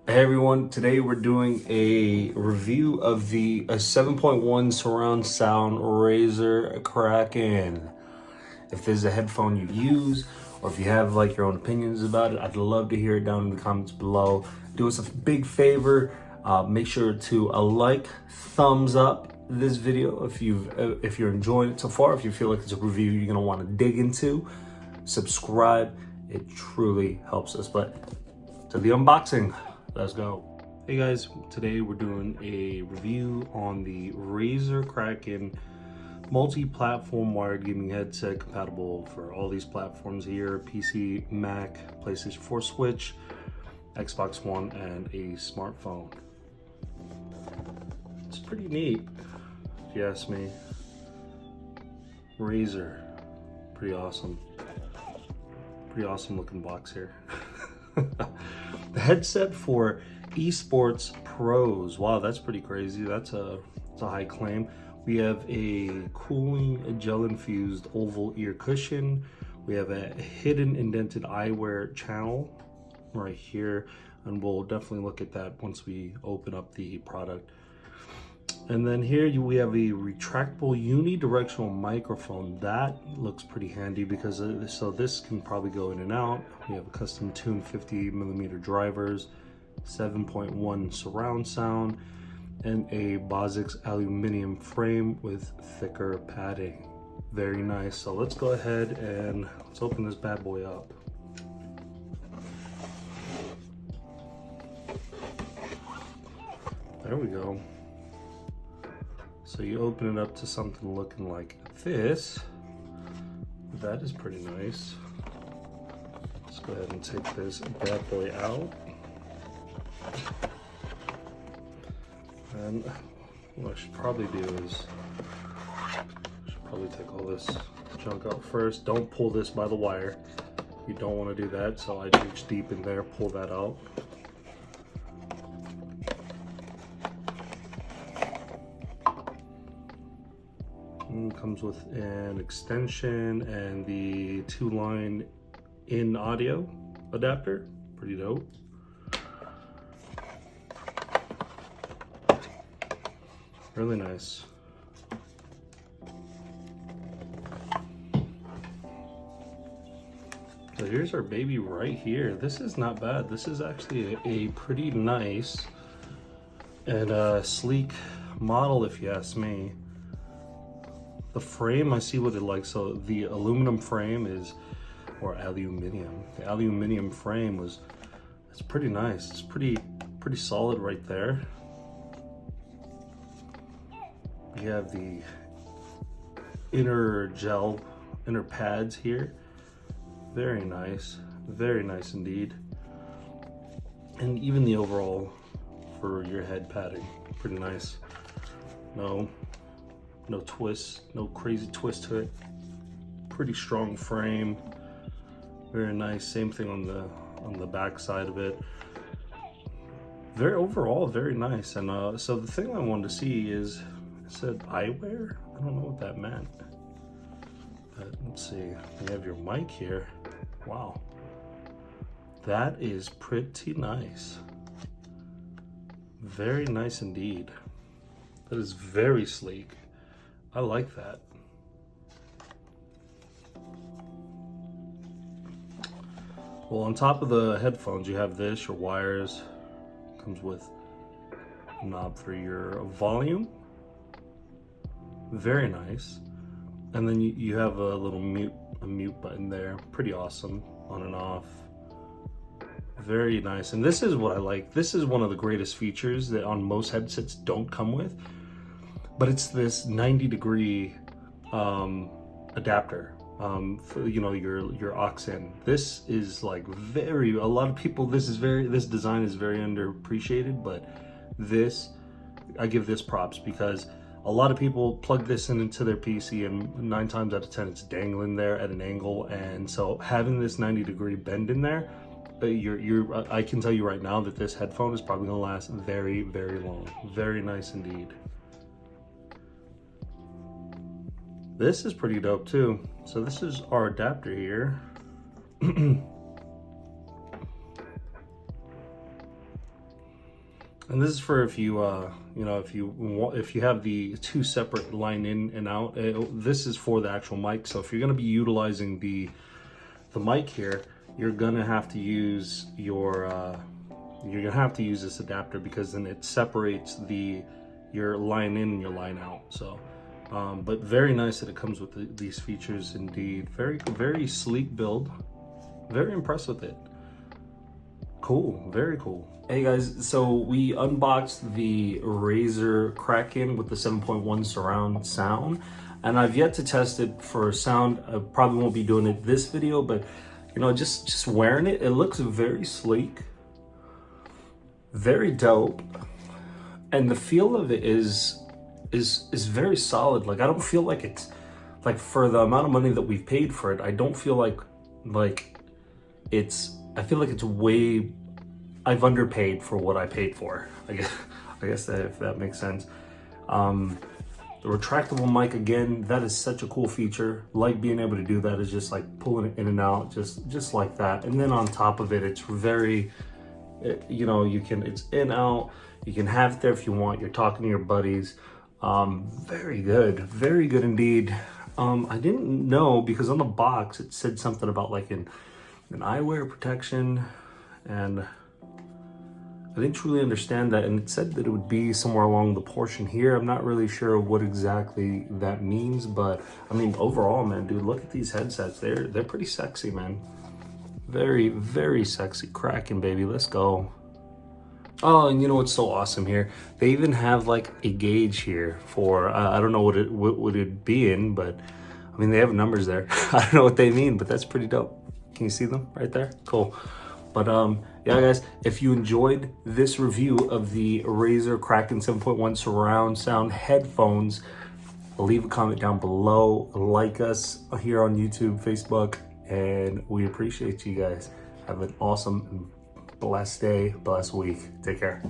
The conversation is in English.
Hey everyone, today we're doing a review of the 7.1 surround sound RAZER Kraken. If there's a headphone you use, or if you have like your own opinions about it, I'd love to hear it down in the comments below. Do us a big favor, make sure to thumbs up this video if you're enjoying it so far. If you feel like it's a review you're gonna want to dig into, subscribe. It truly helps us. But to the unboxing. Let's go. Hey guys, today we're doing a review on the RAZER KRAKEN multi-platform wired gaming headset, compatible for all these platforms here: PC, Mac, PlayStation 4 Switch, Xbox One, and a smartphone. It's pretty neat, if you ask me. RAZER, pretty awesome. Pretty awesome looking box here. The headset for esports pros. Wow, that's pretty crazy. That's a high claim. We have a cooling gel infused oval ear cushion. We have a hidden indented eyewear channel right here, and we'll definitely look at that once we open up the product. And then here we have a retractable unidirectional microphone. That looks pretty handy because so this can probably go in and out. We have a custom tuned 50mm drivers, 7.1 surround sound, and a Bozix aluminum frame with thicker padding. Very nice. So let's go ahead and let's open this bad boy up. There we go. So you open it up to something looking like this. That is pretty nice. Let's go ahead and take this bad boy out. And what I should probably do is, take all this junk out first. Don't pull this by the wire. You don't want to do that. So I reach deep in there, pull that out. Comes with an extension and the 2-line in audio adapter. Pretty dope. Really nice. So here's our baby right here. This is not bad. This is actually a pretty nice and sleek model, if you ask me. The frame, I see what it like. So the aluminum frame is, or aluminum. The aluminum frame it's pretty nice. It's pretty solid right there. You have the inner pads here. Very nice indeed. And even the overall for your head padding, pretty nice. No twists, no crazy twist to it. Pretty strong frame. Very nice. Same thing on the back side of it. Overall very nice. And so the thing I wanted to see is, it said eyewear. I don't know what that meant. But let's see. We have your mic here. Wow. That is pretty nice. Very nice indeed. That is very sleek. I like that. Well, on top of the headphones, you have your wires. Comes with a knob for your volume. Very nice. And then you have a little mute button there. Pretty awesome, on and off. Very nice. And this is what I like. This is one of the greatest features that on most headsets don't come with. But it's this 90-degree adapter for, your aux in. This is like a lot of people, this design is very underappreciated, but I give this props because a lot of people plug this into their PC and 9 times out of 10 it's dangling there at an angle. And so having this 90-degree bend in there, I can tell you right now that this headphone is probably gonna last very, very long. Very nice indeed. This is pretty dope too. So this is our adapter here. And this is for if you, you know, if you have the two separate line in and out. This is for the actual mic. So if you're going to be utilizing the mic here, you're gonna have to use this adapter, because then it separates your line in and your line out. So, but very nice that it comes with these features indeed. Very, very sleek build. Very impressed with it. Cool, very cool. Hey guys, so we unboxed the RAZER KRAKEN with the 7.1 surround sound, and I've yet to test it for sound. I probably won't be doing it this video, but you know, just wearing it, it looks very sleek, very dope, and the feel of it is very solid. Like, I don't feel like it's like, for the amount of money that we've paid for it, I don't feel like it's, I feel like it's way, I've underpaid for what I paid for. I guess that, if that makes sense. The retractable mic, again, that is such a cool feature. Like being able to do that, is just like pulling it in and out, just like that. And then on top of it, it's very, you know, it's in, out. You can have it there if you want. You're talking to your buddies. Very good indeed. I didn't know, because on the box it said something about like an eyewear protection, and I didn't truly understand that, and it said that it would be somewhere along the portion here. I'm not really sure what exactly that means, but I mean, overall, man, dude, look at these headsets. They're pretty sexy, man. Very, very sexy. Kraken, baby, let's go. Oh, and you know what's so awesome here? They even have like a gauge here for, I don't know what would it be in, but I mean, they have numbers there. I don't know what they mean, but that's pretty dope. Can you see them right there? Cool. But yeah, guys, if you enjoyed this review of the RAZER KRAKEN 7.1 surround sound headphones, leave a comment down below, like us here on YouTube, Facebook, and we appreciate you guys. Have an awesome and blessed day, blessed week. Take care.